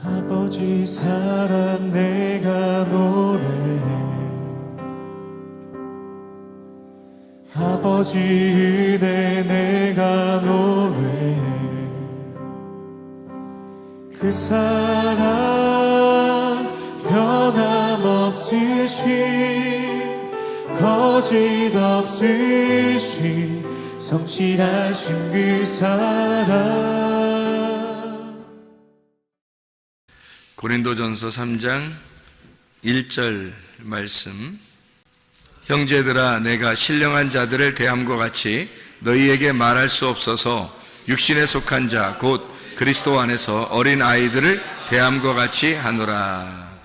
아버지 사랑 내가 노래해. 아버지 은혜 내가 노래해. 그 사랑 변함없으신 거짓 없으신 성실하신 그 사랑. 고린도전서 3장 1절 말씀. 형제들아, 내가 신령한 자들을 대함과 같이 너희에게 말할 수 없어서 육신에 속한 자 곧 그리스도 안에서 어린 아이들을 대함과 같이 하노라.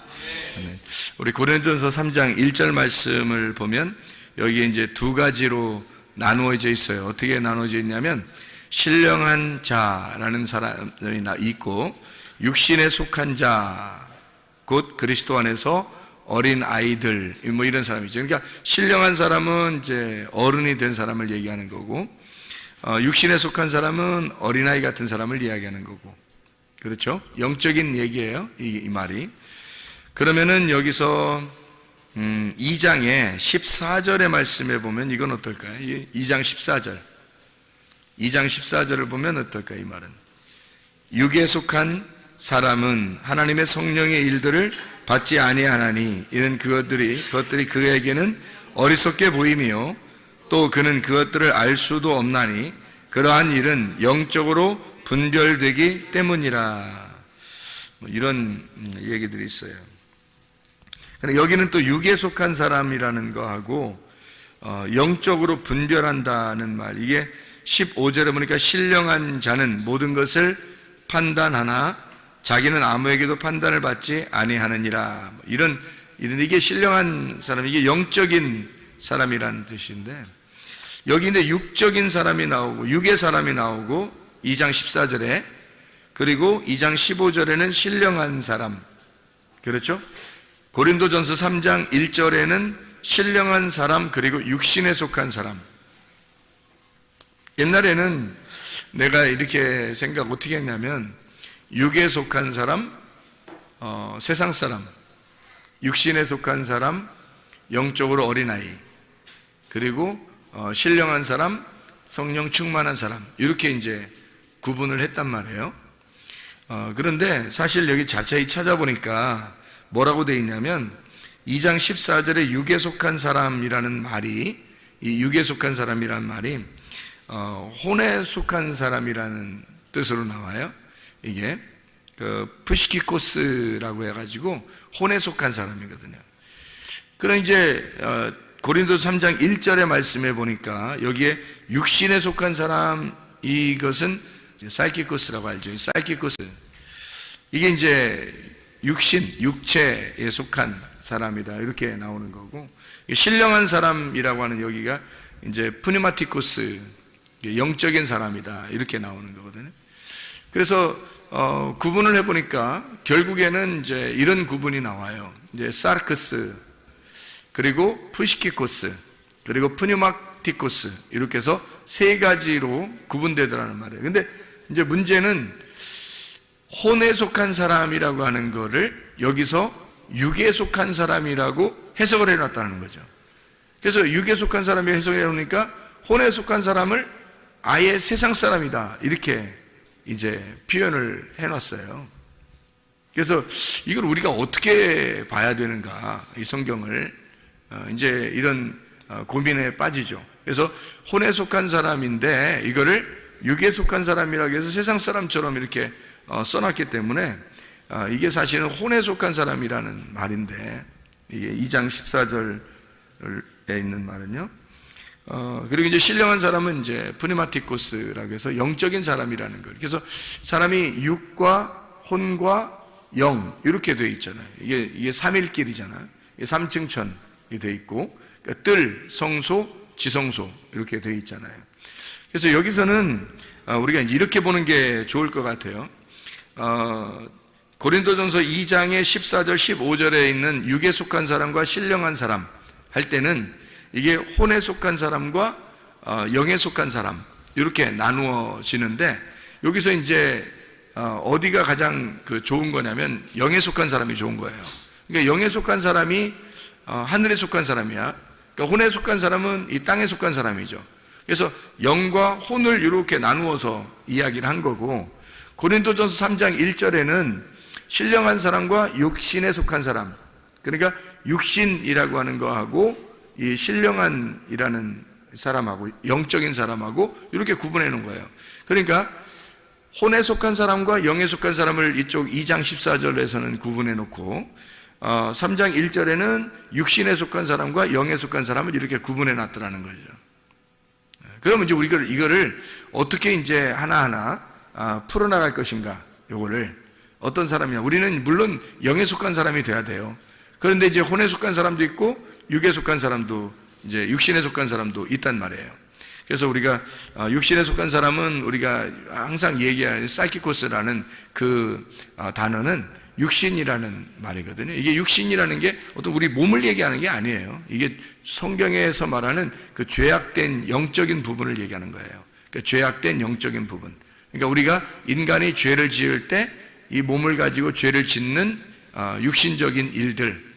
우리 고린도전서 3장 1절 말씀을 보면 여기에 이제 두 가지로 나누어져 있어요. 어떻게 나누어져 있냐면 신령한 자라는 사람이 있고 육신에 속한 자 곧 그리스도 안에서 어린 아이들, 뭐 이런 사람이죠. 그러니까 신령한 사람은 이제 어른이 된 사람을 얘기하는 거고, 육신에 속한 사람은 어린아이 같은 사람을 이야기하는 거고, 그렇죠? 영적인 얘기예요, 이 말이. 그러면은 여기서 2장의 14절의 말씀에 보면 이건 어떨까요? 2장 14절. 2장 14절을 보면 어떨까요? 이 말은 육에 속한 사람은 하나님의 성령의 일들을 받지 아니하나니 이는 그것들이 그에게는 어리석게 보이며 또 그는 그것들을 알 수도 없나니 그러한 일은 영적으로 분별되기 때문이라. 이런 얘기들이 있어요. 여기는 또 육에 속한 사람이라는 거하고 영적으로 분별한다는 말, 이게 15절에 보니까 신령한 자는 모든 것을 판단하나 자기는 아무에게도 판단을 받지 아니하느니라. 이게 신령한 사람, 이게 영적인 사람이라는 뜻인데, 여기 이제 육적인 사람이 나오고 육의 사람이 나오고 2장 14절에, 그리고 2장 15절에는 신령한 사람, 그렇죠? 고린도전서 3장 1절에는 신령한 사람 그리고 육신에 속한 사람. 옛날에는 내가 이렇게 어떻게 했냐면 육에 속한 사람, 세상 사람, 육신에 속한 사람, 영적으로 어린아이, 그리고 신령한 사람, 성령 충만한 사람, 이렇게 이제 구분을 했단 말이에요. 그런데 사실 여기 자세히 찾아보니까 뭐라고 되어 있냐면 2장 14절에 육에 속한 사람이라는 말이, 이 육에 속한 사람이라는 말이 혼에 속한 사람이라는 뜻으로 나와요. 이게 푸시키코스라고 해가지고 혼에 속한 사람이거든요. 그럼 이제 고린도서 3장 1절의 말씀에 보니까 여기에 육신에 속한 사람, 이것은 사이키코스라고 알죠. 사이키코스, 이게 이제 육체에 속한 사람이다, 이렇게 나오는 거고, 신령한 사람이라고 하는 여기가 이제 푸니마티코스, 영적인 사람이다, 이렇게 나오는 거거든요. 그래서 구분을 해보니까 결국에는 이제 이런 구분이 나와요. 이제 사르크스, 그리고 푸시키코스, 그리고 푸니마티코스, 이렇게 해서 세 가지로 구분되더라는 말이에요. 근데 이제 문제는 혼에 속한 사람이라고 하는 거를 여기서 육에 속한 사람이라고 해석을 해놨다는 거죠. 그래서 육에 속한 사람이 해석을 해놓으니까 혼에 속한 사람을 아예 세상 사람이다, 이렇게 이제 표현을 해놨어요. 그래서 이걸 우리가 어떻게 봐야 되는가, 이 성경을, 이제 이런 고민에 빠지죠. 그래서 혼에 속한 사람인데 이거를 육에 속한 사람이라고 해서 세상 사람처럼 이렇게 써놨기 때문에 이게 사실은 혼에 속한 사람이라는 말인데, 이게 2장 14절에 있는 말은요. 그리고 이제 신령한 사람은 이제 푸니마티코스라고 해서 영적인 사람이라는 걸. 그래서 사람이 육과 혼과 영, 이렇게 되어 있잖아요. 이게 삼일길이잖아요. 이게 삼층천이 되어 있고, 그러니까 뜰, 성소, 지성소, 이렇게 되어 있잖아요. 그래서 여기서는 우리가 이렇게 보는 게 좋을 것 같아요. 고린도전서 2장의 14절, 15절에 있는 육에 속한 사람과 신령한 사람 할 때는 이게 혼에 속한 사람과 영에 속한 사람, 이렇게 나누어지는데, 여기서 이제 어디가 가장 좋은 거냐면 영에 속한 사람이 좋은 거예요. 그러니까 영에 속한 사람이 하늘에 속한 사람이야. 그러니까 혼에 속한 사람은 이 땅에 속한 사람이죠. 그래서 영과 혼을 이렇게 나누어서 이야기를 한 거고, 고린도전서 3장 1절에는 신령한 사람과 육신에 속한 사람, 그러니까 육신이라고 하는 거하고 이 신령한이라는 사람하고 영적인 사람하고 이렇게 구분해 놓은 거예요. 그러니까 혼에 속한 사람과 영에 속한 사람을 이쪽 2장 14절에서는 구분해 놓고 3장 1절에는 육신에 속한 사람과 영에 속한 사람을 이렇게 구분해 놨더라는 거죠. 그러면 이제 우리가 이거를 어떻게 이제 하나하나 풀어나갈 것인가, 요거를 어떤 사람이냐. 우리는 물론 영에 속한 사람이 돼야 돼요. 그런데 이제 혼에 속한 사람도 있고 육에 속한 사람도, 이제 육신에 속한 사람도 있단 말이에요. 그래서 우리가 육신에 속한 사람은 우리가 항상 얘기하는 사이키코스라는 그 단어는 육신이라는 말이거든요. 이게 육신이라는 게 어떤 우리 몸을 얘기하는 게 아니에요. 이게 성경에서 말하는 그 죄악된 영적인 부분을 얘기하는 거예요. 그러니까 죄악된 영적인 부분. 그러니까 우리가 인간이 죄를 지을 때 이 몸을 가지고 죄를 짓는 육신적인 일들.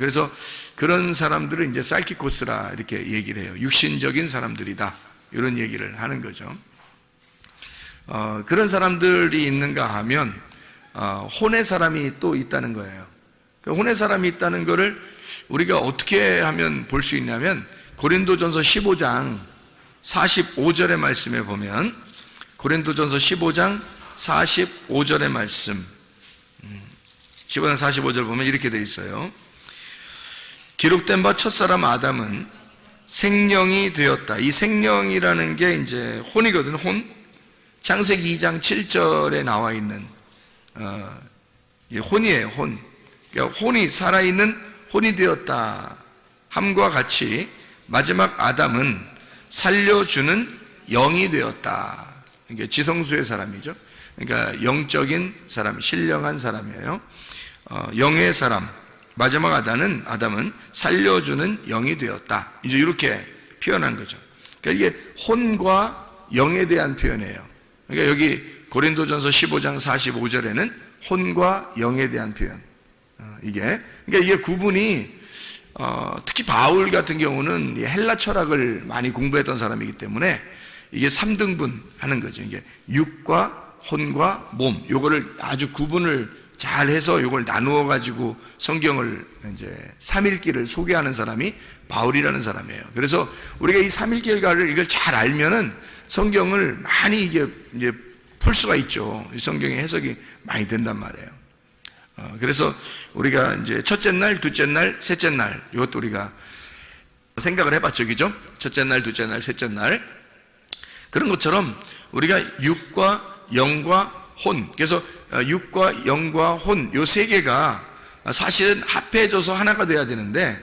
그래서 그런 사람들을 이제 사이키코스라 이렇게 얘기를 해요. 육신적인 사람들이다, 이런 얘기를 하는 거죠. 그런 사람들이 있는가 하면 혼의 사람이 또 있다는 거예요. 혼의 사람이 있다는 거를 우리가 어떻게 하면 볼 수 있냐면, 고린도전서 15장 45절의 말씀에 보면, 고린도전서 15장 45절의 말씀, 15장 45절 보면 이렇게 돼 있어요. 기록된 바 첫사람 아담은 생령이 되었다. 이 생령이라는 게 이제 혼이거든, 혼. 창세기 2장 7절에 나와 있는 혼이에요, 혼. 그러니까 혼이, 살아있는 혼이 되었다 함과 같이 마지막 아담은 살려주는 영이 되었다. 그러니까 지성수의 사람이죠. 그러니까 영적인 사람, 신령한 사람이에요. 영의 사람, 마지막 아담은 살려주는 영이 되었다. 이제 이렇게 표현한 거죠. 그러니까 이게 혼과 영에 대한 표현이에요. 그러니까 여기 고린도전서 15장 45절에는 혼과 영에 대한 표현. 그러니까 이게 구분이, 특히 바울 같은 경우는 헬라 철학을 많이 공부했던 사람이기 때문에 이게 3등분 하는 거죠. 이게 육과 혼과 몸, 요거를 아주 구분을 잘 해서 요걸 나누어 가지고 성경을 이제 삼일기를 소개하는 사람이 바울이라는 사람이에요. 그래서 우리가 이 삼일기를 이걸 잘 알면은 성경을 많이 이제 풀 수가 있죠. 이 성경의 해석이 많이 된단 말이에요. 그래서 우리가 이제 첫째 날, 둘째 날, 셋째 날, 이것도 우리가 생각을 해봤죠, 그죠? 첫째 날, 둘째 날, 셋째 날. 그런 것처럼 우리가 육과 영과 혼, 그래서 육과 영과 혼, 요 세 개가 사실은 합해져서 하나가 돼야 되는데,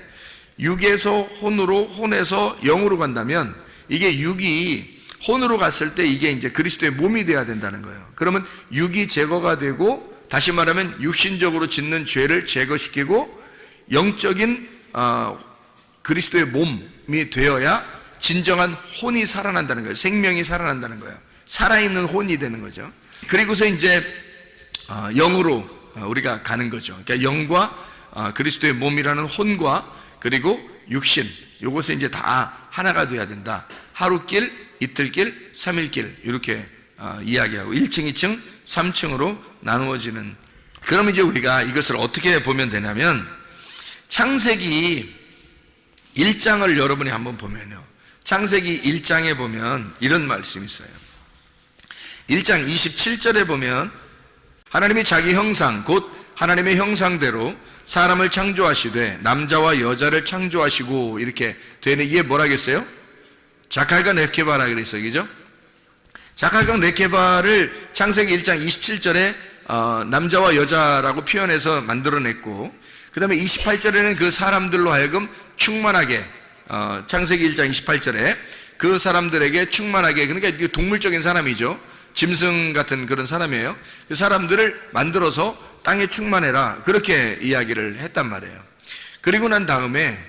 육에서 혼으로, 혼에서 영으로 간다면, 이게 육이 혼으로 갔을 때 이게 이제 그리스도의 몸이 돼야 된다는 거예요. 그러면 육이 제거가 되고, 다시 말하면 육신적으로 짓는 죄를 제거시키고 영적인 그리스도의 몸이 되어야 진정한 혼이 살아난다는 거예요. 생명이 살아난다는 거예요. 살아있는 혼이 되는 거죠. 그리고서 이제 영으로 우리가 가는 거죠. 그러니까 영과 그리스도의 몸이라는 혼과 그리고 육신, 요것은 이제 다 하나가 돼야 된다. 하루길, 이틀길, 3일길 이렇게 이야기하고 1층, 2층, 3층으로 나누어지는. 그럼 이제 우리가 이것을 어떻게 보면 되냐면, 창세기 1장을 여러분이 한번 보면요, 창세기 1장에 보면 이런 말씀이 있어요. 1장 27절에 보면 하나님이 자기 형상 곧 하나님의 형상대로 사람을 창조하시되 남자와 여자를 창조하시고 이렇게 되는, 이게 뭐라겠어요? 자칼과 레케바라 그랬어요, 그죠? 자칼과 레케바를 창세기 1장 27절에 남자와 여자라고 표현해서 만들어냈고, 그 다음에 28절에는 그 사람들로 하여금 충만하게, 창세기 1장 28절에 그 사람들에게 충만하게, 그러니까 동물적인 사람이죠. 짐승 같은 그런 사람이에요. 그 사람들을 만들어서 땅에 충만해라, 그렇게 이야기를 했단 말이에요. 그리고 난 다음에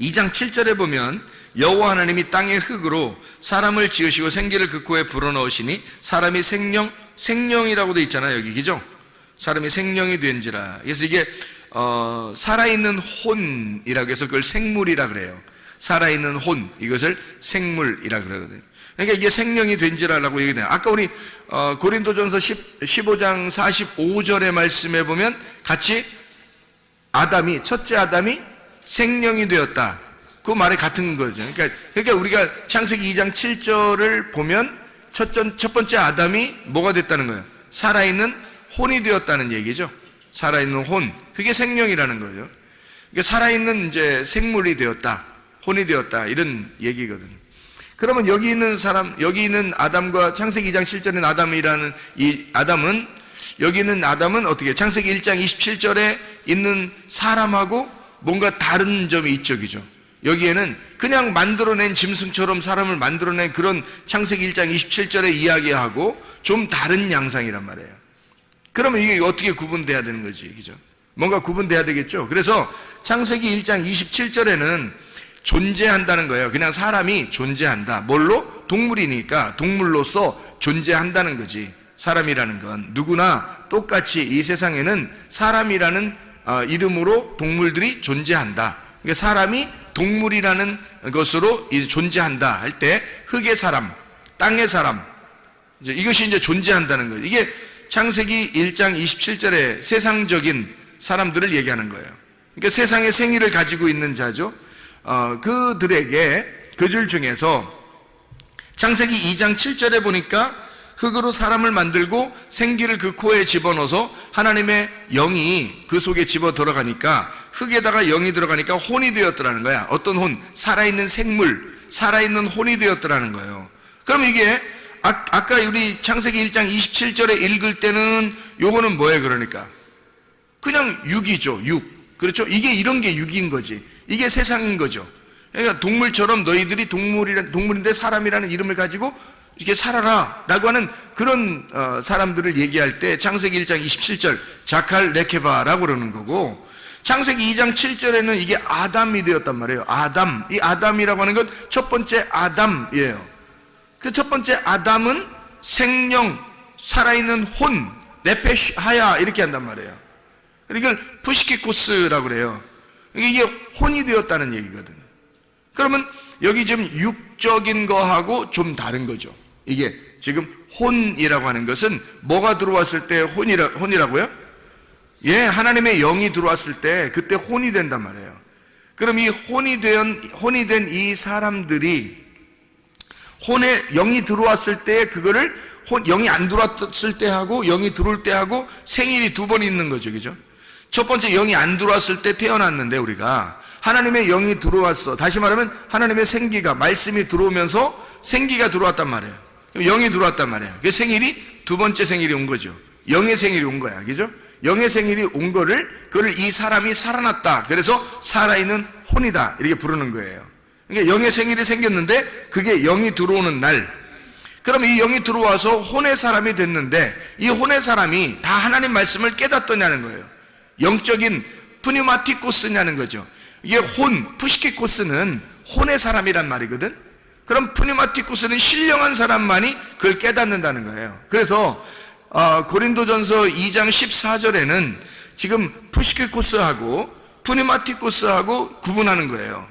2장 7절에 보면 여호와 하나님이 땅의 흙으로 사람을 지으시고 생기를 그 코에 불어넣으시니 사람이 생령 생령이라고 돼 있잖아요, 여기. 그죠? 사람이 생령이 된지라. 그래서 이게 살아있는 혼이라고 해서 그걸 생물이라 그래요. 살아있는 혼, 이것을 생물이라 그러거든요. 그러니까 이게 생령이 된지라라고 얘기해요. 아까 우리 고린도전서 15장 45절의 말씀에 보면 같이 첫째 아담이 생령이 되었다. 그 말이 같은 거죠. 그러니까 우리가 창세기 2장 7절을 보면 첫 번째 아담이 뭐가 됐다는 거예요? 살아있는 혼이 되었다는 얘기죠. 살아있는 혼. 그게 생령이라는 거죠. 그러니까 살아있는 이제 생물이 되었다. 혼이 되었다. 이런 얘기거든요. 그러면 여기 있는 아담과 창세기 2장 7절인 아담이라는 이 아담은, 여기 있는 아담은 어떻게, 창세기 1장 27절에 있는 사람하고 뭔가 다른 점이 있죠, 그죠? 여기에는 그냥 만들어낸 짐승처럼 사람을 만들어낸 그런 창세기 1장 27절의 이야기하고 좀 다른 양상이란 말이에요. 그러면 이게 어떻게 구분돼야 되는 거지, 그죠? 뭔가 구분돼야 되겠죠? 그래서 창세기 1장 27절에는 존재한다는 거예요. 그냥 사람이 존재한다. 뭘로? 동물이니까 동물로서 존재한다는 거지. 사람이라는 건 누구나 똑같이 이 세상에는 사람이라는 이름으로 동물들이 존재한다. 그러니까 사람이 동물이라는 것으로 존재한다 할 때 흙의 사람, 땅의 사람, 이것이 이제 존재한다는 거예요. 이게 창세기 1장 27절에 세상적인 사람들을 얘기하는 거예요. 그러니까 세상의 생의를 가지고 있는 자죠. 그들에게 그 줄 중에서 창세기 2장 7절에 보니까 흙으로 사람을 만들고 생기를 그 코에 집어넣어서 하나님의 영이 그 속에 집어 들어가니까 흙에다가 영이 들어가니까 혼이 되었더라는 거야. 어떤 혼? 살아있는 생물, 살아있는 혼이 되었더라는 거예요. 그럼 이게 아까 우리 창세기 1장 27절에 읽을 때는 요거는 뭐예요? 그러니까 그냥 육이죠. 육. 그렇죠? 이게 이런 게 육인 거지. 이게 세상인 거죠. 그러니까 동물처럼 너희들이 동물인데 사람이라는 이름을 가지고 이렇게 살아라 라고 하는 그런 사람들을 얘기할 때 창세기 1장 27절 자칼 레케바라고 그러는 거고, 창세기 2장 7절에는 이게 아담이 되었단 말이에요. 아담. 이 아담이라고 하는 건 첫 번째 아담이에요. 그 첫 번째 아담은 생령, 살아있는 혼, 네페시하야 이렇게 한단 말이에요. 이걸 푸시키코스라고 그래요. 이게 혼이 되었다는 얘기거든요. 그러면 여기 지금 육적인 거하고 좀 다른 거죠. 이게 지금 혼이라고 하는 것은 뭐가 들어왔을 때 혼이라고요? 예, 하나님의 영이 들어왔을 때 그때 혼이 된단 말이에요. 그럼 이 혼이 된 이 사람들이 혼에 영이 들어왔을 때 그거를 영이 안 들어왔을 때 하고 영이 들어올 때 하고 생일이 두 번 있는 거죠, 그죠? 첫 번째 영이 안 들어왔을 때 태어났는데 우리가 하나님의 영이 들어왔어. 다시 말하면 하나님의 생기가, 말씀이 들어오면서 생기가 들어왔단 말이에요. 영이 들어왔단 말이에요. 그 생일이 두 번째 생일이 온 거죠. 영의 생일이 온 거야, 그죠? 영의 생일이 온 그걸 이 사람이 살아났다. 그래서 살아있는 혼이다. 이렇게 부르는 거예요. 그러니까 영의 생일이 생겼는데 그게 영이 들어오는 날. 그럼 이 영이 들어와서 혼의 사람이 됐는데 이 혼의 사람이 다 하나님 말씀을 깨닫더냐는 거예요. 영적인 푸니마티코스냐는 거죠. 이게 푸시키코스는 혼의 사람이란 말이거든. 그럼 푸니마티코스는 신령한 사람만이 그걸 깨닫는다는 거예요. 그래서 고린도전서 2장 14절에는 지금 푸시키코스하고 푸니마티코스하고 구분하는 거예요.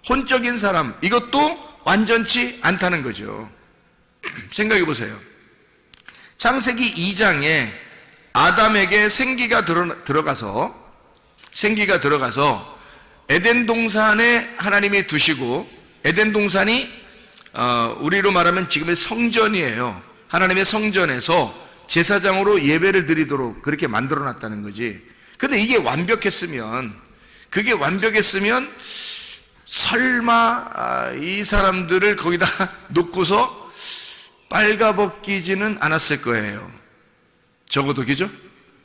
혼적인 사람, 이것도 완전치 않다는 거죠. 생각해 보세요. 창세기 2장에 아담에게 생기가 들어가서 에덴 동산에 하나님이 두시고, 에덴 동산이 우리로 말하면 지금의 성전이에요. 하나님의 성전에서 제사장으로 예배를 드리도록 그렇게 만들어 놨다는 거지. 근데 이게 그게 완벽했으면 설마 이 사람들을 거기다 놓고서 빨가벗기지는 않았을 거예요. 적어도, 그죠?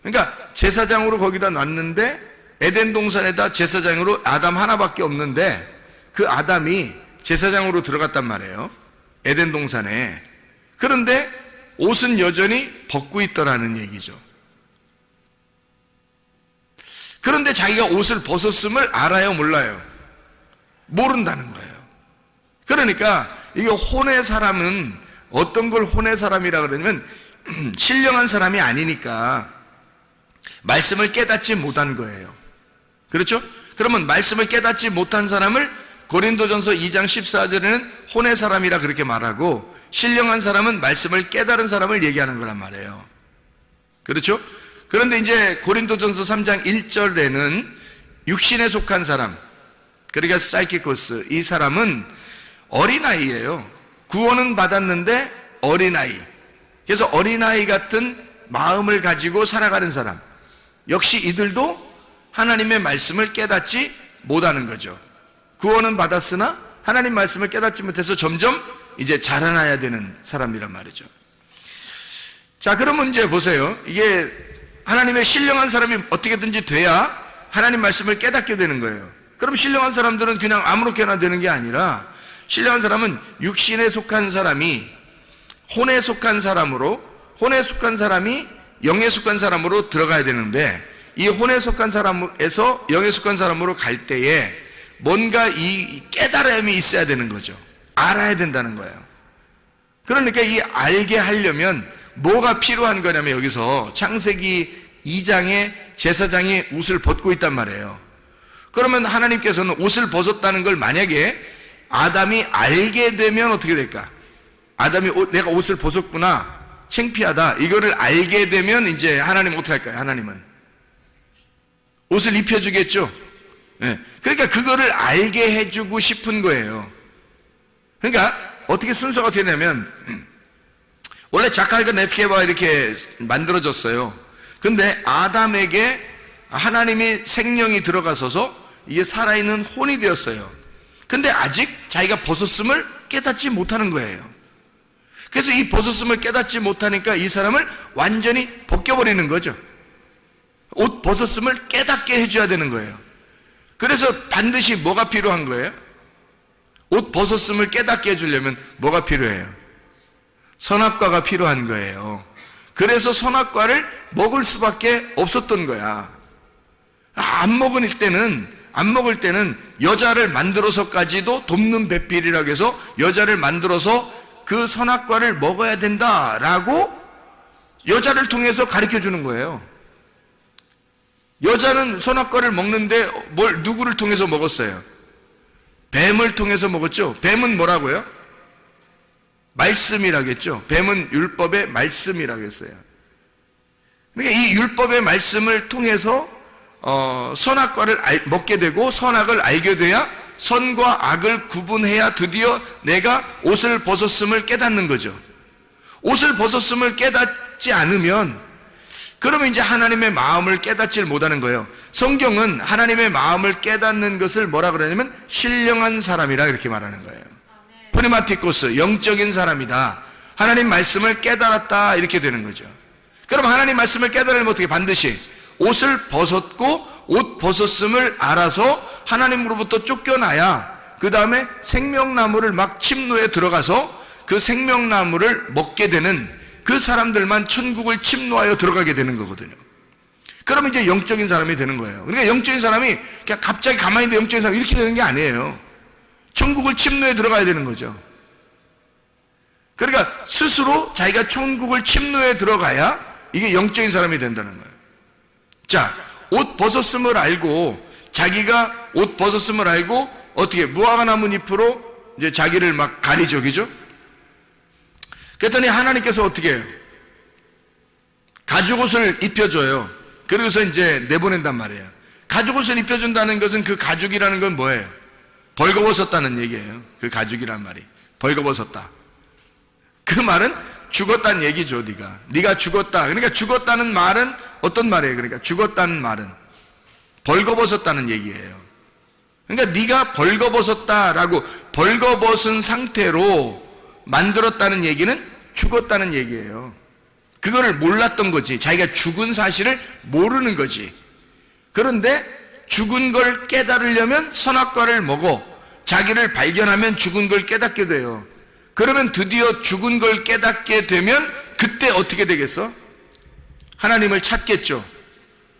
그러니까 제사장으로 거기다 놨는데 에덴 동산에다 제사장으로 아담 하나밖에 없는데 그 아담이 제사장으로 들어갔단 말이에요. 에덴 동산에. 그런데 옷은 여전히 벗고 있더라는 얘기죠. 그런데 자기가 옷을 벗었음을 알아요, 몰라요? 모른다는 거예요. 그러니까 이게 혼의 사람은 어떤 걸 혼의 사람이라 그러냐면 신령한 사람이 아니니까 말씀을 깨닫지 못한 거예요. 그렇죠? 그러면 말씀을 깨닫지 못한 사람을 고린도전서 2장 14절에는 혼의 사람이라 그렇게 말하고, 신령한 사람은 말씀을 깨달은 사람을 얘기하는 거란 말이에요. 그렇죠? 그런데 이제 고린도전서 3장 1절에는 육신에 속한 사람, 그러니까 사이키코스, 이 사람은 어린아이예요. 구원은 받았는데 어린아이. 그래서 어린아이 같은 마음을 가지고 살아가는 사람, 역시 이들도 하나님의 말씀을 깨닫지 못하는 거죠. 구원은 받았으나 하나님 말씀을 깨닫지 못해서 점점 이제 자라나야 되는 사람이란 말이죠. 자, 그러면 이제 보세요. 이게 하나님의 신령한 사람이 어떻게든지 돼야 하나님 말씀을 깨닫게 되는 거예요. 그럼 신령한 사람들은 그냥 아무렇게나 되는 게 아니라, 신령한 사람은 육신에 속한 사람이 혼에 속한 사람으로, 혼에 속한 사람이 영에 속한 사람으로 들어가야 되는데, 이 혼에 속한 사람에서 영에 속한 사람으로 갈 때에 뭔가 이 깨달음이 있어야 되는 거죠. 알아야 된다는 거예요. 그러니까 이 알게 하려면 뭐가 필요한 거냐면, 여기서 창세기 2장에 제사장이 옷을 벗고 있단 말이에요. 그러면 하나님께서는 옷을 벗었다는 걸 만약에 아담이 알게 되면 어떻게 될까? 아담이 내가 옷을 벗었구나, 창피하다, 이거를 알게 되면 이제 하나님 어떻게 할까요? 하나님은 옷을 입혀주겠죠. 네. 그러니까 그거를 알게 해주고 싶은 거예요. 그러니까 어떻게 순서가 어떻게 되냐면, 원래 자칼과 넵케가 이렇게 만들어졌어요. 근데 아담에게 하나님이 생명이 들어가서서 이게 살아있는 혼이 되었어요. 근데 아직 자기가 벗었음을 깨닫지 못하는 거예요. 그래서 이 벗었음을 깨닫지 못하니까 이 사람을 완전히 벗겨버리는 거죠. 옷 벗었음을 깨닫게 해줘야 되는 거예요. 그래서 반드시 뭐가 필요한 거예요? 옷 벗었음을 깨닫게 해주려면 뭐가 필요해요? 선악과가 필요한 거예요. 그래서 선악과를 먹을 수밖에 없었던 거야. 안 먹을 때는 여자를 만들어서까지도 돕는 배필이라고 해서 여자를 만들어서 그 선악과를 먹어야 된다라고 여자를 통해서 가르쳐 주는 거예요. 여자는 선악과를 먹는데 누구를 통해서 먹었어요? 뱀을 통해서 먹었죠. 뱀은 뭐라고요? 말씀이라겠죠. 뱀은 율법의 말씀이라고 했어요. 그러니까 이 율법의 말씀을 통해서 선악과를 먹게 되고 선악을 알게 돼야 선과 악을 구분해야 드디어 내가 옷을 벗었음을 깨닫는 거죠. 옷을 벗었음을 깨닫지 않으면, 그러면 이제 하나님의 마음을 깨닫지 못하는 거예요. 성경은 하나님의 마음을 깨닫는 것을 뭐라 그러냐면 신령한 사람이라 이렇게 말하는 거예요. 프리마티코스, 영적인 사람이다. 하나님 말씀을 깨달았다, 이렇게 되는 거죠. 그럼 하나님 말씀을 깨달으면 어떻게? 반드시 옷을 벗었고 옷 벗었음을 알아서 하나님으로부터 쫓겨나야 그 다음에 생명나무를 막 침노에 들어가서 그 생명나무를 먹게 되는 그 사람들만 천국을 침노하여 들어가게 되는 거거든요. 그러면 이제 영적인 사람이 되는 거예요. 그러니까 영적인 사람이 그냥 갑자기 가만히 있는데 영적인 사람이 이렇게 되는 게 아니에요. 천국을 침노에 들어가야 되는 거죠. 그러니까 스스로 자기가 천국을 침노에 들어가야 이게 영적인 사람이 된다는 거예요. 자, 옷 벗었음을 알고, 자기가 옷 벗었음을 알고 어떻게 무화과 나뭇잎으로 이제 자기를 막 가리죠, 그죠? 그랬더니 하나님께서 어떻게 해요? 가죽옷을 입혀줘요. 그러고서 이제 내보낸단 말이에요. 가죽옷을 입혀준다는 것은, 그 가죽이라는 건 뭐예요? 벌거벗었다는 얘기예요. 그 가죽이란 말이 벌거벗었다. 그 말은 죽었다는 얘기죠. 네가 죽었다. 그러니까 죽었다는 말은 어떤 말이에요? 그러니까 죽었다는 말은 벌거벗었다는 얘기예요. 그러니까 네가 벌거벗었다라고, 벌거벗은 상태로 만들었다는 얘기는 죽었다는 얘기예요. 그거를 몰랐던 거지. 자기가 죽은 사실을 모르는 거지. 그런데 죽은 걸 깨달으려면 선악과를 먹어 자기를 발견하면 죽은 걸 깨닫게 돼요. 그러면 드디어 죽은 걸 깨닫게 되면 그때 어떻게 되겠어? 하나님을 찾겠죠.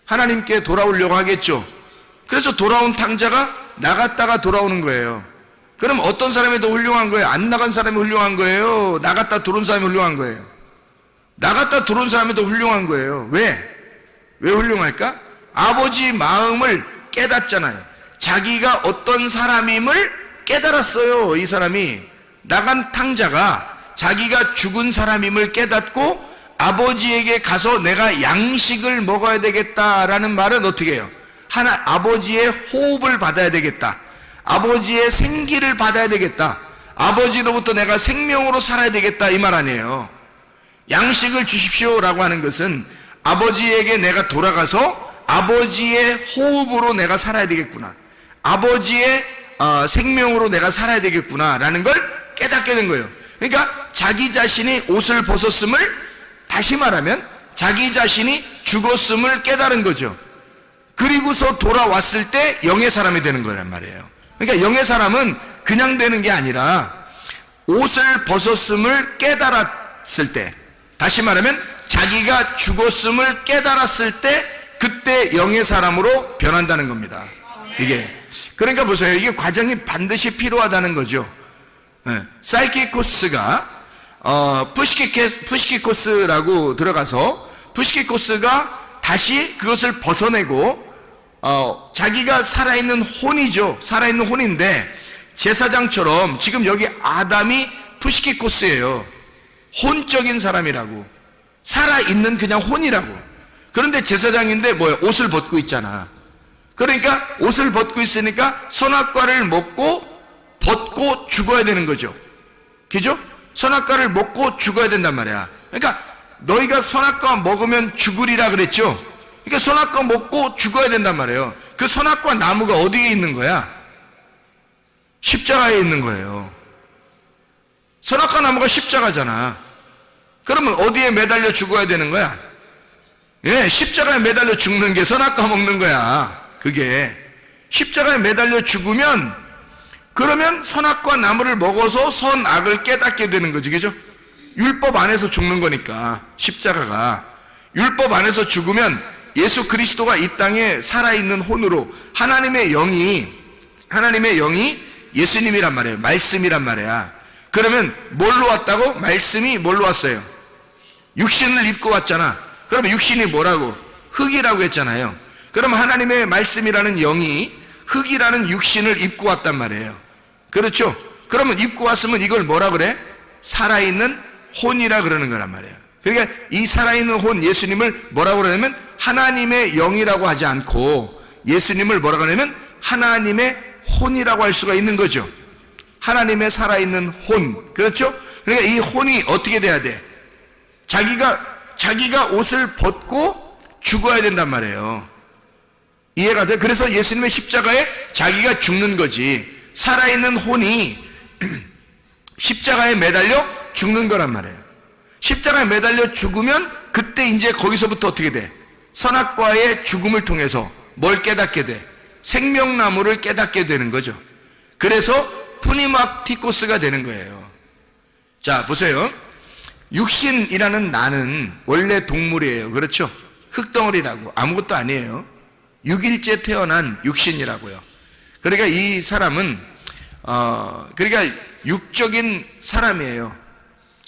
하나님께 돌아오려고 하겠죠. 그래서 돌아온 탕자가 나갔다가 돌아오는 거예요. 그럼 어떤 사람이 더 훌륭한 거예요? 안 나간 사람이 훌륭한 거예요? 나갔다 들어온 사람이 훌륭한 거예요? 나갔다 들어온 사람이 더 훌륭한 거예요. 왜? 왜 훌륭할까? 아버지 마음을 깨닫잖아요. 자기가 어떤 사람임을 깨달았어요. 이 사람이, 나간 탕자가 자기가 죽은 사람임을 깨닫고 아버지에게 가서 내가 양식을 먹어야 되겠다라는 말은 어떻게 해요? 아버지의 호흡을 받아야 되겠다, 아버지의 생기를 받아야 되겠다, 아버지로부터 내가 생명으로 살아야 되겠다, 이 말 아니에요. 양식을 주십시오라고 하는 것은 아버지에게 내가 돌아가서 아버지의 호흡으로 내가 살아야 되겠구나, 아버지의 생명으로 내가 살아야 되겠구나 라는 걸 깨닫게 된 거예요. 그러니까 자기 자신이 옷을 벗었음을, 다시 말하면 자기 자신이 죽었음을 깨달은 거죠. 그리고서 돌아왔을 때 영의 사람이 되는 거란 말이에요. 그러니까 영의 사람은 그냥 되는 게 아니라 옷을 벗었음을 깨달았을 때, 다시 말하면 자기가 죽었음을 깨달았을 때 그때 영의 사람으로 변한다는 겁니다. 이게 그러니까 보세요. 이게 과정이 반드시 필요하다는 거죠. 사이키 코스가 푸시키 코스라고 들어가서 푸시키 코스가 다시 그것을 벗어내고 자기가 살아있는 혼이죠. 살아있는 혼인데 제사장처럼 지금 여기 아담이 푸시키 코스예요. 혼적인 사람이라고, 살아있는 그냥 혼이라고. 그런데 제사장인데 뭐야? 옷을 벗고 있잖아. 그러니까 옷을 벗고 있으니까 선악과를 벗고 죽어야 되는 거죠. 그죠? 선악과를 먹고 죽어야 된단 말이야. 그러니까 너희가 선악과 먹으면 죽으리라 그랬죠. 그러니까 선악과 먹고 죽어야 된단 말이에요. 그 선악과 나무가 어디에 있는 거야? 십자가에 있는 거예요. 선악과 나무가 십자가잖아. 그러면 어디에 매달려 죽어야 되는 거야? 예, 십자가에 매달려 죽는 게 선악과 먹는 거야. 그게 십자가에 매달려 죽으면, 그러면 선악과 나무를 먹어서 선악을 깨닫게 되는 거지, 그죠? 율법 안에서 죽는 거니까. 십자가가 율법 안에서 죽으면 예수 그리스도가 이 땅에 살아있는 혼으로, 하나님의 영이 예수님이란 말이에요. 말씀이란 말이야. 그러면 뭘로 왔다고? 말씀이 뭘로 왔어요? 육신을 입고 왔잖아. 그러면 육신이 뭐라고? 흙이라고 했잖아요. 그러면 하나님의 말씀이라는 영이 흙이라는 육신을 입고 왔단 말이에요. 그렇죠? 그러면 입고 왔으면 이걸 뭐라 그래? 살아있는 혼이라 그러는 거란 말이에요. 그러니까 이 살아있는 혼 예수님을 뭐라고 그러냐면 하나님의 영이라고 하지 않고 예수님을 뭐라고 하냐면 하나님의 혼이라고 할 수가 있는 거죠. 하나님의 살아있는 혼. 그렇죠? 그러니까 이 혼이 어떻게 돼야 돼? 자기가 옷을 벗고 죽어야 된단 말이에요. 이해가 돼? 그래서 예수님의 십자가에 자기가 죽는 거지. 살아있는 혼이 십자가에 매달려 죽는 거란 말이에요. 십자가에 매달려 죽으면 그때 이제 거기서부터 어떻게 돼? 선악과의 죽음을 통해서 뭘 깨닫게 돼? 생명나무를 깨닫게 되는 거죠. 그래서 푸니마티코스가 되는 거예요. 자, 보세요. 육신이라는 나는 원래 동물이에요. 그렇죠? 흙덩어리라고. 아무것도 아니에요. 6일째 태어난 육신이라고요. 그러니까 이 사람은 그러니까 육적인 사람이에요.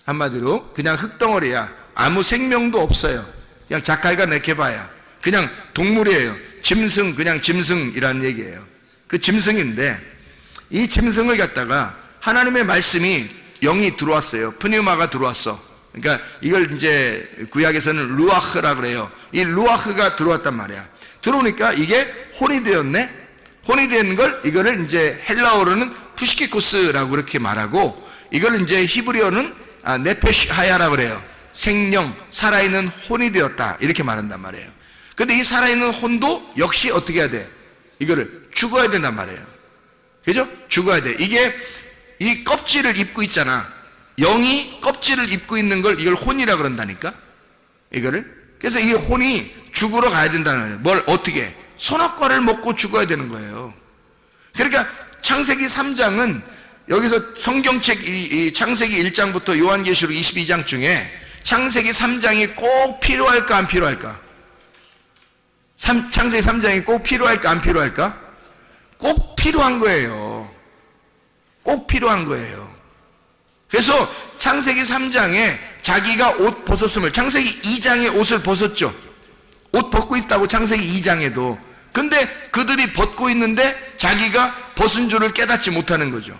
한마디로 그냥 흙덩어리야. 아무 생명도 없어요. 그냥 자칼과 네케바야. 그냥 동물이에요. 짐승, 그냥 짐승이라는 얘기예요. 그 짐승인데 이 짐승을 갖다가 하나님의 말씀이 영이 들어왔어요. 프니우마가 들어왔어. 그러니까 이걸 이제 구약에서는 루아흐라 그래요. 이 루아흐가 들어왔단 말이야. 들어오니까 이게 혼이 되었네. 혼이 되는 걸 이거를 이제 헬라어로는 푸시키코스라고 그렇게 말하고, 이걸 이제 히브리어는 네페시하야라 그래요. 생명, 살아있는 혼이 되었다 이렇게 말한단 말이에요. 근데 이 살아있는 혼도 역시 어떻게 해야 돼? 이거를 죽어야 된단 말이에요. 그죠? 죽어야 돼. 이게 이 껍질을 입고 있잖아. 영이 껍질을 입고 있는 걸 이걸 혼이라 그런다니까. 이거를. 그래서 이 혼이 죽으러 가야 된다는 거예요. 뭘 어떻게? 선악과를 먹고 죽어야 되는 거예요. 그러니까 창세기 3장은 여기서 성경책 이 창세기 1장부터 요한계시록 22장 중에 창세기 3장이 꼭 필요할까 안 필요할까? 창세기 3장이 꼭 필요할까 안 필요할까? 꼭 필요한 거예요. 꼭 필요한 거예요. 그래서 창세기 3장에 자기가 옷 벗었음을, 창세기 2장에 옷을 벗었죠. 옷 벗고 있다고 창세기 2장에도. 근데 그들이 벗고 있는데 자기가 벗은 줄을 깨닫지 못하는 거죠.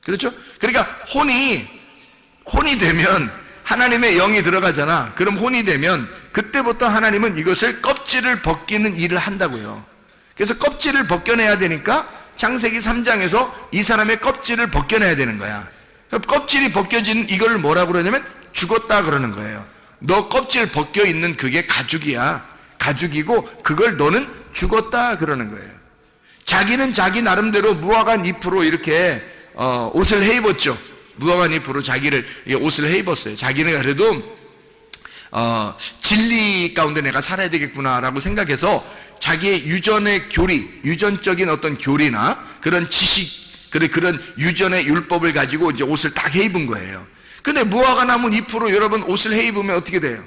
그렇죠? 그러니까 혼이 되면 하나님의 영이 들어가잖아. 그럼 혼이 되면 그때부터 하나님은 이것을 껍질을 벗기는 일을 한다고요. 그래서 껍질을 벗겨내야 되니까 창세기 3장에서 이 사람의 껍질을 벗겨내야 되는 거야. 껍질이 벗겨진 이걸 뭐라고 그러냐면 죽었다 그러는 거예요. 너 껍질 벗겨 있는 그게 가죽이야. 가죽이고 그걸 너는 죽었다 그러는 거예요. 자기는 자기 나름대로 무화과 잎으로 이렇게 옷을 해 입었죠. 무화과 잎으로 자기를 옷을 해 입었어요. 자기는 그래도 진리 가운데 내가 살아야 되겠구나라고 생각해서 자기의 유전의 교리, 유전적인 어떤 교리나 그런 지식, 그런 유전의 율법을 가지고 이제 옷을 딱 해 입은 거예요. 근데 무화과 나무 잎으로 여러분 옷을 해 입으면 어떻게 돼요?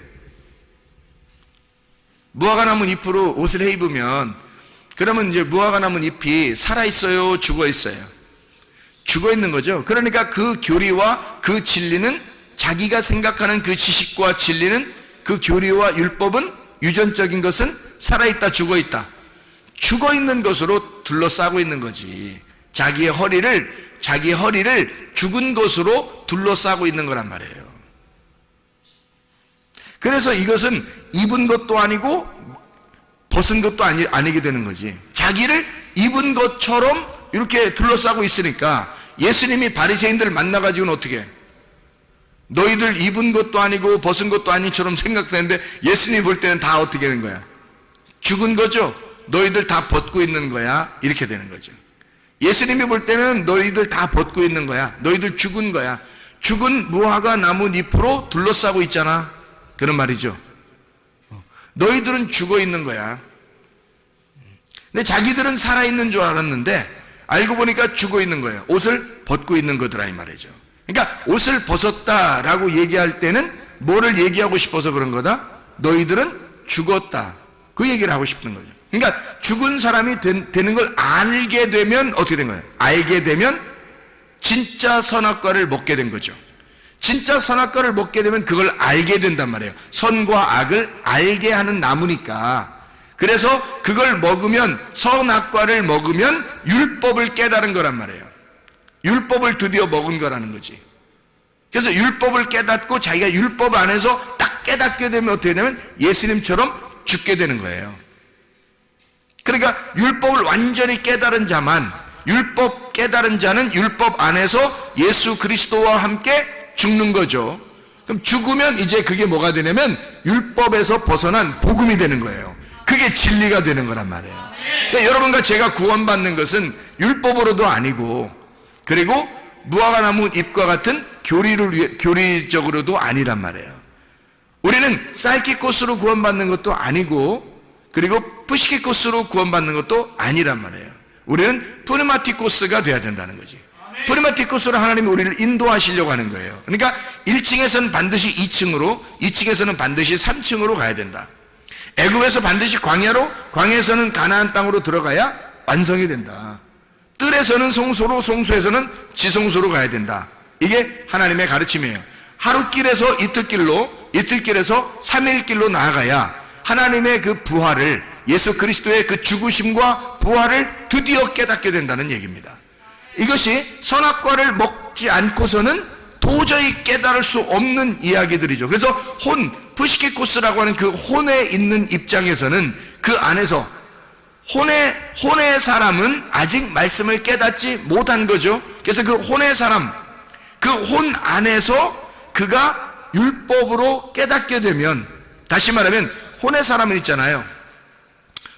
무화과 나무 잎으로 옷을 해 입으면 그러면 이제 무화과 나무 잎이 살아 있어요, 죽어 있어요? 죽어 있는 거죠. 그러니까 그 교리와 그 진리는, 자기가 생각하는 그 지식과 진리는, 그 교리와 율법은, 유전적인 것은 살아있다, 죽어 있다. 죽어 있는 것으로 둘러싸고 있는 거지. 자기의 허리를 죽은 것으로 둘러싸고 있는 거란 말이에요. 그래서 이것은 입은 것도 아니고 벗은 것도 아니게 되는 거지. 자기를 입은 것처럼 이렇게 둘러싸고 있으니까 예수님이 바리새인들을 만나가지고는 어떻게 해? 너희들 입은 것도 아니고 벗은 것도 아니처럼 생각되는데 예수님이 볼 때는 다 어떻게 되는 거야? 죽은 거죠? 너희들 다 벗고 있는 거야? 이렇게 되는 거죠. 예수님이 볼 때는 너희들 다 벗고 있는 거야. 너희들 죽은 거야. 죽은 무화과 나무 잎으로 둘러싸고 있잖아. 그런 말이죠. 너희들은 죽어 있는 거야. 근데 자기들은 살아있는 줄 알았는데 알고 보니까 죽어 있는 거예요. 옷을 벗고 있는 거더라 이 말이죠. 그러니까 옷을 벗었다라고 얘기할 때는 뭐를 얘기하고 싶어서 그런 거다? 너희들은 죽었다. 그 얘기를 하고 싶은 거죠. 그러니까 죽은 사람이 되는 걸 알게 되면 어떻게 된 거예요? 알게 되면 진짜 선악과를 먹게 된 거죠. 진짜 선악과를 먹게 되면 그걸 알게 된단 말이에요. 선과 악을 알게 하는 나무니까. 그래서 그걸 먹으면, 선악과를 먹으면 율법을 깨달은 거란 말이에요. 율법을 드디어 먹은 거라는 거지. 그래서 율법을 깨닫고 자기가 율법 안에서 딱 깨닫게 되면 어떻게 되냐면 예수님처럼 죽게 되는 거예요. 그러니까 율법을 완전히 깨달은 자만, 율법 깨달은 자는 율법 안에서 예수 그리스도와 함께 죽는 거죠. 그럼 죽으면 이제 그게 뭐가 되냐면 율법에서 벗어난 복음이 되는 거예요. 그게 진리가 되는 거란 말이에요. 그러니까 여러분과 제가 구원받는 것은 율법으로도 아니고, 그리고 무화과나무 잎과 같은 교리적으로도 아니란 말이에요. 우리는 쌀기꽃으로 구원받는 것도 아니고, 그리고 푸시키코스로 구원받는 것도 아니란 말이에요. 우리는 프리마티코스가 돼야 된다는 거지. 프리마티코스로 하나님이 우리를 인도하시려고 하는 거예요. 그러니까 1층에서는 반드시 2층으로, 2층에서는 반드시 3층으로 가야 된다. 애굽에서 반드시 광야로, 광야에서는 가나안 땅으로 들어가야 완성이 된다. 뜰에서는 송소로, 송소에서는 지성소로 가야 된다. 이게 하나님의 가르침이에요. 하루길에서 이틀길로, 이틀길에서 3일길로 나아가야 하나님의 그 부활을, 예수 그리스도의 그 죽으심과 부활을 드디어 깨닫게 된다는 얘기입니다. 이것이 선악과를 먹지 않고서는 도저히 깨달을 수 없는 이야기들이죠. 그래서 푸시키코스라고 하는 그 혼에 있는 입장에서는 그 안에서 혼의 사람은 아직 말씀을 깨닫지 못한 거죠. 그래서 그 혼의 사람, 그 혼 안에서 그가 율법으로 깨닫게 되면, 다시 말하면 혼의 사람은 있잖아요.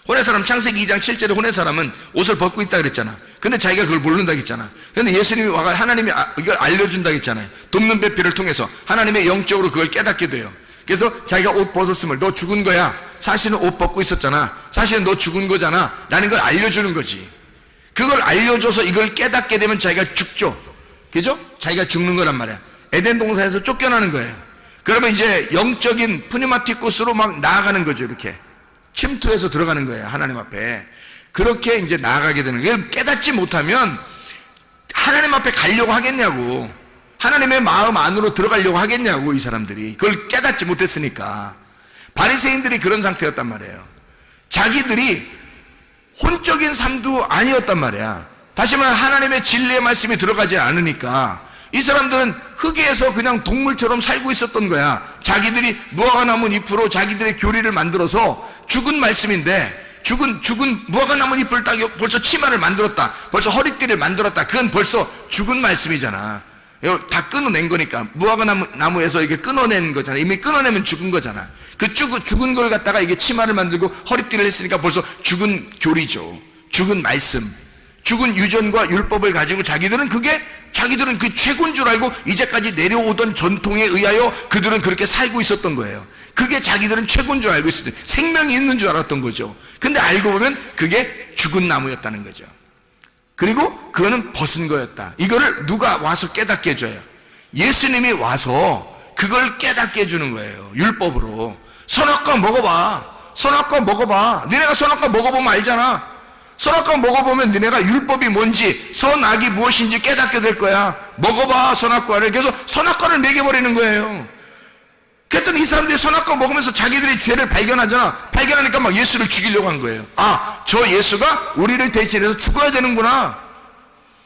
혼의 사람, 창세기 2장 7절에 혼의 사람은 옷을 벗고 있다 그랬잖아. 근데 자기가 그걸 모른다고 했잖아. 근데 예수님이 와가 하나님이 이걸 알려준다고 했잖아요. 돕는 배필을 통해서 하나님의 영적으로 그걸 깨닫게 돼요. 그래서 자기가 옷 벗었음을, 너 죽은 거야. 사실은 옷 벗고 있었잖아. 사실은 너 죽은 거잖아. 라는 걸 알려주는 거지. 그걸 알려줘서 이걸 깨닫게 되면 자기가 죽죠. 그죠? 자기가 죽는 거란 말이야. 에덴 동산에서 쫓겨나는 거예요. 그러면 이제 영적인 푸니마티코스로 막 나아가는 거죠. 이렇게 침투해서 들어가는 거예요. 하나님 앞에. 그렇게 이제 나아가게 되는 거예요. 깨닫지 못하면 하나님 앞에 가려고 하겠냐고. 하나님의 마음 안으로 들어가려고 하겠냐고, 이 사람들이. 그걸 깨닫지 못했으니까. 바리새인들이 그런 상태였단 말이에요. 자기들이 혼적인 삶도 아니었단 말이야. 다시 말해 하나님의 진리의 말씀이 들어가지 않으니까 이 사람들은 흙에서 그냥 동물처럼 살고 있었던 거야. 자기들이 무화과나무 잎으로 자기들의 교리를 만들어서 죽은 말씀인데, 죽은 무화과나무 잎을 딱 벌써 치마를 만들었다, 벌써 허리띠를 만들었다. 그건 벌써 죽은 말씀이잖아. 이거 다 끊어낸 거니까. 무화과나무에서 이게 끊어낸 거잖아. 이미 끊어내면 죽은 거잖아. 그 죽은 걸 갖다가 이게 치마를 만들고 허리띠를 했으니까 벌써 죽은 교리죠. 죽은 말씀, 죽은 유전과 율법을 가지고 자기들은 그 최고인 줄 알고 이제까지 내려오던 전통에 의하여 그들은 그렇게 살고 있었던 거예요. 그게 자기들은 최고인 줄 알고 있었던, 생명이 있는 줄 알았던 거죠. 근데 알고 보면 그게 죽은 나무였다는 거죠. 그리고 그거는 벗은 거였다. 이거를 누가 와서 깨닫게 해줘요? 예수님이 와서 그걸 깨닫게 해주는 거예요. 율법으로. 선악과 먹어봐. 선악과 먹어봐. 니네가 선악과 먹어보면 알잖아. 선악과 먹어보면 니네가 율법이 뭔지, 선악이 무엇인지 깨닫게 될 거야. 먹어봐, 선악과를. 그래서 선악과를 먹여버리는 거예요. 그랬더니 이 사람들이 선악과 먹으면서 자기들의 죄를 발견하잖아. 발견하니까 막 예수를 죽이려고 한 거예요. 아, 저 예수가 우리를 대신해서 죽어야 되는구나.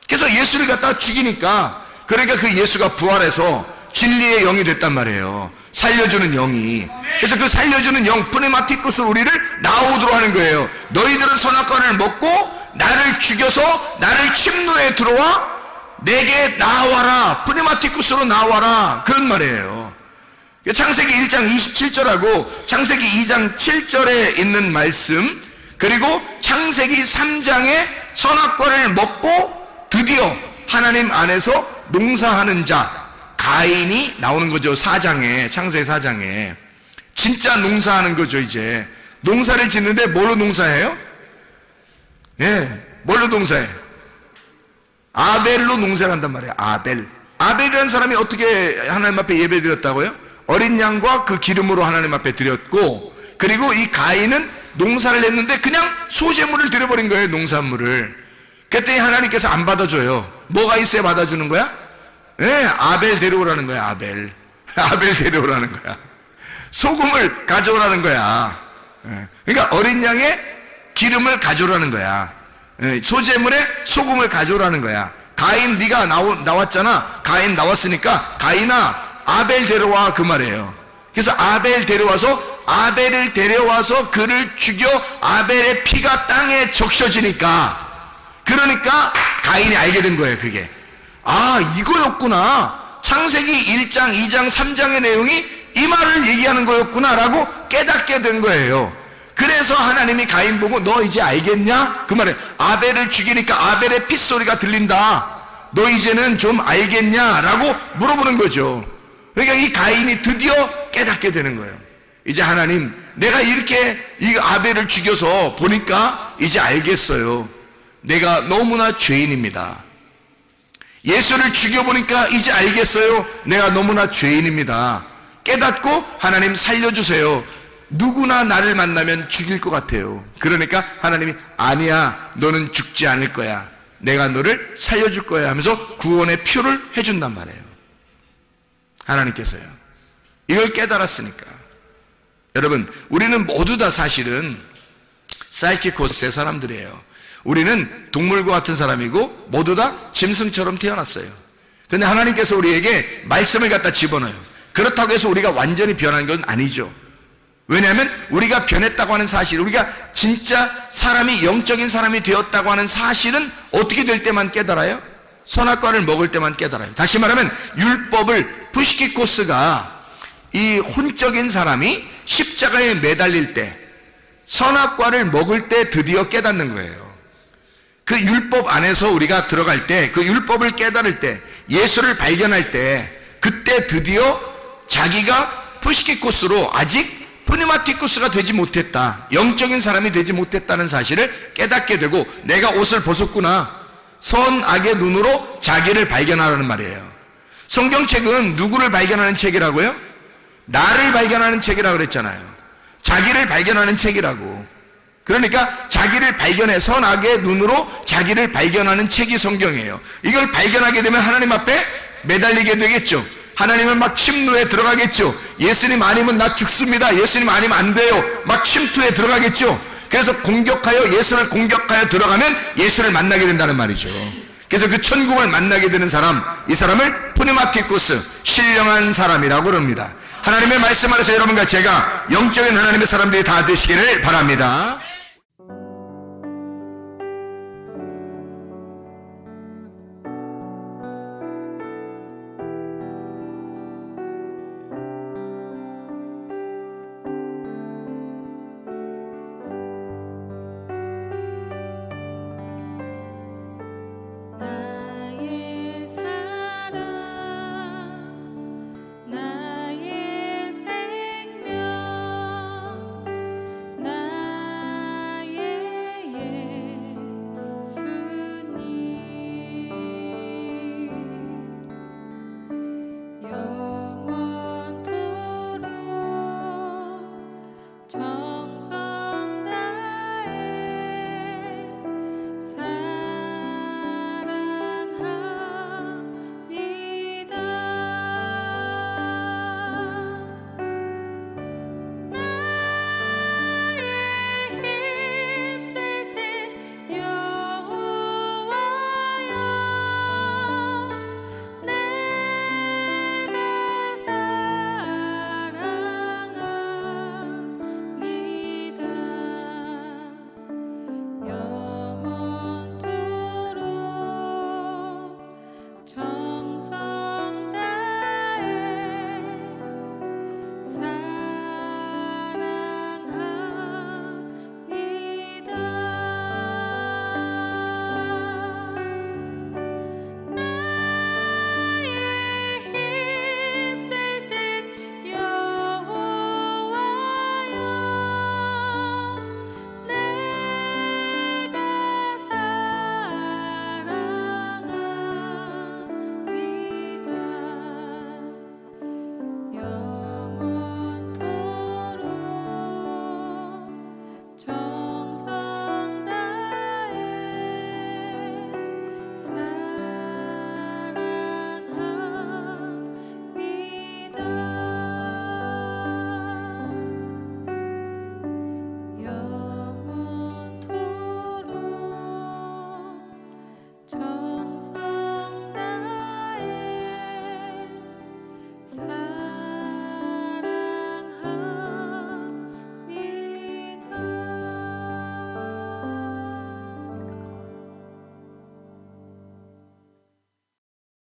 그래서 예수를 갖다가 죽이니까, 그러니까 그 예수가 부활해서 진리의 영이 됐단 말이에요. 살려주는 영이. 그래서 그 살려주는 영, 프네마티쿠스, 우리를 나오도록 하는 거예요. 너희들은 선악과를 먹고 나를 죽여서 나를 침노에 들어와 내게 나와라. 프네마티쿠스로 나와라. 그런 말이에요. 창세기 1장 27절하고 창세기 2장 7절에 있는 말씀, 그리고 창세기 3장에 선악과를 먹고 드디어 하나님 안에서 농사하는 자 가인이 나오는 거죠. 4장에, 창세기 4장에. 진짜 농사하는 거죠. 이제 농사를 짓는데 뭘로 농사해요? 뭘로 농사해? 아벨로 농사를 한단 말이에요. 아벨이라는 사람이 어떻게 하나님 앞에 예배 드렸다고요? 어린 양과 그 기름으로 하나님 앞에 드렸고, 그리고 이 가인은 농사를 했는데 그냥 소제물을 드려버린 거예요. 농산물을. 그랬더니 하나님께서 안 받아줘요. 뭐가 있어야 받아주는 거야? 아벨 데려오라는 거야. 아벨 데려오라는 거야. 소금을 가져오라는 거야. 그러니까 어린 양의 기름을 가져오라는 거야. 소제물에 소금을 가져오라는 거야. 가인, 네가 나왔잖아. 가인 나왔으니까 가인아, 아벨 데려와, 그 말이에요. 그래서 아벨 데려와서, 아벨을 데려와서 그를 죽여 아벨의 피가 땅에 적셔지니까, 그러니까 가인이 알게 된 거예요. 그게, 아, 이거였구나. 창세기 1장, 2장, 3장의 내용이 이 말을 얘기하는 거였구나 라고 깨닫게 된 거예요. 그래서 하나님이 가인 보고 너 이제 알겠냐? 그 말에 아벨을 죽이니까 아벨의 핏소리가 들린다. 너 이제는 좀 알겠냐? 라고 물어보는 거죠. 그러니까 이 가인이 드디어 깨닫게 되는 거예요. 이제 하나님, 내가 이렇게 이 아벨을 죽여서 보니까 이제 알겠어요. 내가 너무나 죄인입니다. 예수를 죽여보니까 이제 알겠어요. 내가 너무나 죄인입니다. 깨닫고 하나님 살려주세요. 누구나 나를 만나면 죽일 것 같아요. 그러니까 하나님이 아니야, 너는 죽지 않을 거야. 내가 너를 살려줄 거야 하면서 구원의 표를 해준단 말이에요. 하나님께서요. 이걸 깨달았으니까. 여러분, 우리는 모두 다 사실은 사이키코스의 사람들이에요. 우리는 동물과 같은 사람이고 모두 다 짐승처럼 태어났어요. 그런데 하나님께서 우리에게 말씀을 갖다 집어넣어요. 그렇다고 해서 우리가 완전히 변한 건 아니죠. 왜냐하면 우리가 변했다고 하는 사실, 우리가 진짜 사람이, 영적인 사람이 되었다고 하는 사실은 어떻게 될 때만 깨달아요? 선악과를 먹을 때만 깨달아요. 다시 말하면 율법을, 푸시키코스가, 이 혼적인 사람이 십자가에 매달릴 때, 선악과를 먹을 때 드디어 깨닫는 거예요. 그 율법 안에서 우리가 들어갈 때, 그 율법을 깨달을 때, 예수를 발견할 때, 그때 드디어 자기가 푸시키코스로 아직 프니마티쿠스가 되지 못했다, 영적인 사람이 되지 못했다는 사실을 깨닫게 되고, 내가 옷을 벗었구나, 선악의 눈으로 자기를 발견하라는 말이에요. 성경책은 누구를 발견하는 책이라고요? 나를 발견하는 책이라고 그랬잖아요. 자기를 발견하는 책이라고. 그러니까 자기를 발견해, 선악의 눈으로 자기를 발견하는 책이 성경이에요. 이걸 발견하게 되면 하나님 앞에 매달리게 되겠죠. 하나님은 막 침노에 들어가겠죠. 예수님 아니면 나 죽습니다. 예수님 아니면 안 돼요. 막 침투에 들어가겠죠. 그래서 예수를 공격하여 들어가면 예수를 만나게 된다는 말이죠. 그래서 그 천국을 만나게 되는 사람, 이 사람을 푸니마키쿠스, 신령한 사람이라고 그럽니다. 하나님의 말씀 안에서 여러분과 제가 영적인 하나님의 사람들이 다 되시기를 바랍니다.